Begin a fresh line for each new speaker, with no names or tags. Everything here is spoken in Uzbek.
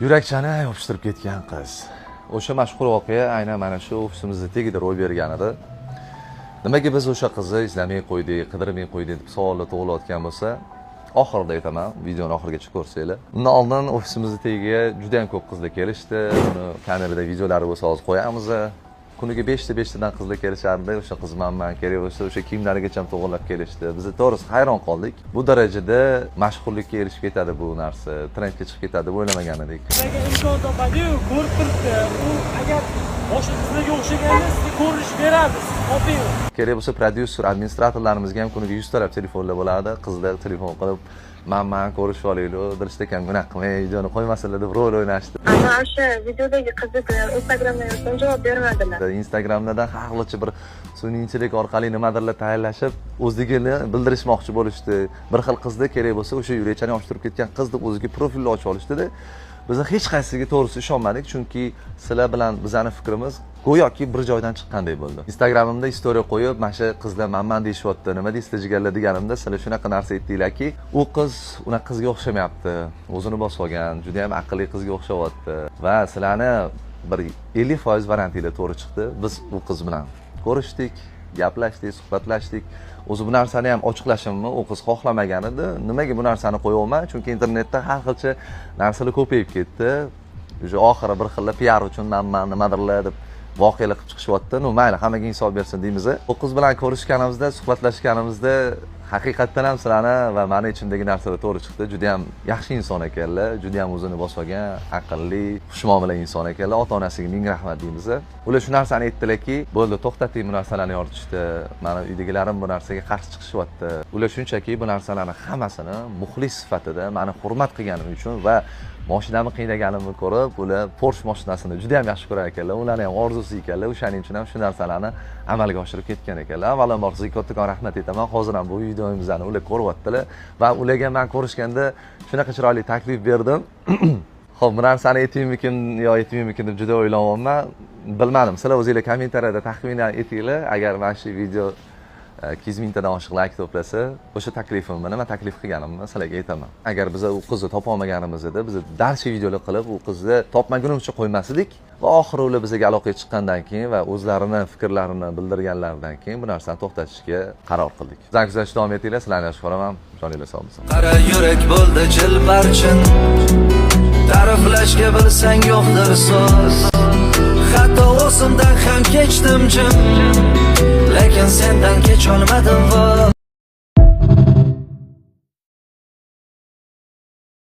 Yurakchani yopishtirib ketgan qiz. O'sha mashhur voqea aynan mana shu ofisimizda tegida ro'y bergan edi. Nimaga biz o'sha qizni izlamay qo'ydik, qidirmay qo'ydik deb savollar tug'ilayotgan bo'lsa, oxirida aytaman, videoni oxirigacha ko'rsanglar. Undan oldin ofisimizda tagiga juda ham ko'p qizlar kelishdi. Uni kamerada videolari bo'lsa hozir qo'yamiz. Kuniga 5 tadan qizlar kelishardi. O'sha qiz menman kerak bo'lsa, o'sha kiyimlarigacha ham to'g'irlab kelishdi. Biz to'g'risi hayron qoldik. Bu darajada mashhurlikka erishib ketadi bu narsa, trendga chiqib ketadi deb o'ylamagan edik.
Sizga imkon topadi-yu, ko'rib turibdi. U agar boshqa qizlarga o'xshaganda sizga ko'rinish beradi, siz toping.
Kerak bo'lsa prodyuser, administratorlarimizga ham kuniga 100 talab telefonlar bo'ladi. Qizlar telefon qilib man ko'rishib olaylik, dirishda kam gunoh qilmay videoni qo'ymasinlar deb rol o'ynashdi.
Ammo o'sha videodagi qizni Instagramda yozsam javob bermadilar.
Instagramda har xilcha bir sun'iychilik orqali nimadirlar tayyorlashib, o'zligini bildirishmoqchi bo'lishdi. Bir xil qizni kerak bo'lsa o'sha yurakchani yoshtirib ketgan qiz deb o'ziga profilni ochib olishdi-da. Biz hech qaysisiga to'g'risi ishonmadik, chunki sizlar bilan bizning fikrimiz go'yoki bir joydan chiqqandek bo'ldi. Instagramimda story qo'yib, mana shu qizlar menman deyishyapti, nima deysiz deganlar deganimda sizlar shunaqa narsa aytdinglarki, u qiz unaqa qizga o'xshamayapti, o'zini bosib olgan, juda ham aqlli qizga o'xshayapti va sizlarni bir 50% variantinglar to'g'ri chiqdi. Biz u qiz bilan ko'rishdik, gaplashdik, suhbatlashdik. O'zi bu narsani ham ochiqlashimni u qiz xohlamagan edi. Nimaga bu narsani qo'yolmay? Chunki internetda har xilcha narsalar ko'payib ketdi. O'sha oxiri bir xillar PR uchun menman nimadirlar deb voqealar qilib chiqishyapti. No, mayli, hammaga insof bersin deymiz. U qiz bilan ko'rishganimizda, suhbatlashganimizda haqiqatdan ham sizlarni va meni ichimdagi narsalar to'g'ri chiqdi. Juda ham yaxshi inson ekanlar, juda ham o'zini bosib olgan, aqlli, xushmuomala inson ekanlar. Ota-onasiga ming rahmat deymiz. Ular shu narsani aytdilarki, bo'ldi, to'xtating bu narsalarni yoritishdi. Meni uydagilarim bu narsaga qarshi chiqishyapti. Ular shunchaki bu narsalarni hammasini muxlis sifatida meni hurmat qilganim uchun va mashinamni qiynaganimni ko'rib, ular Porsche mashinasini juda ham yaxshi ko'rar ekanlar. Ularning ham orzusi ekanlar. O'shaning uchun ham shu narsalarni amalga oshirib ketgan ekanlar. Avvalambor sizga kattakon rahmat aytaman. Hozir ham bu videomizni ular ko'ryaptilar va ularga men ko'rishganda shunaqa chiroyli taklif berdim. Xo'p, bu narsani aytmaymikin yo aytmaymikin deb juda o'ylayapman. Bilmadim. Sizlar o'zingizlar kommentariyada taxminan aytinglar, agar mana shu video 200 tadan oshiq like to'plasa, o'sha taklifimni nima taklif qilganimni sizlarga aytaman. Agar biz u qizni topa olmaganimizda biz darscha videolar qilib, u qizni topmagunimizcha qo'ymasdik va oxiri ular bizga aloqaga chiqqandan keyin va o'zlarini fikrlarini bildirganlaridan keyin bu narsani to'xtatishga qaror qildik. Sizlar kuzatishda davom etinglar, sizlarni yaxshi ko'raman. Joninglar sog' bo'lsin.
Qara yurak bo'ldi jilparchin, ta'riflashga bilsang yo'qdir so'z. Hatto o'zimdan ham kechdim jim, lekin sendan kech olmadim voy.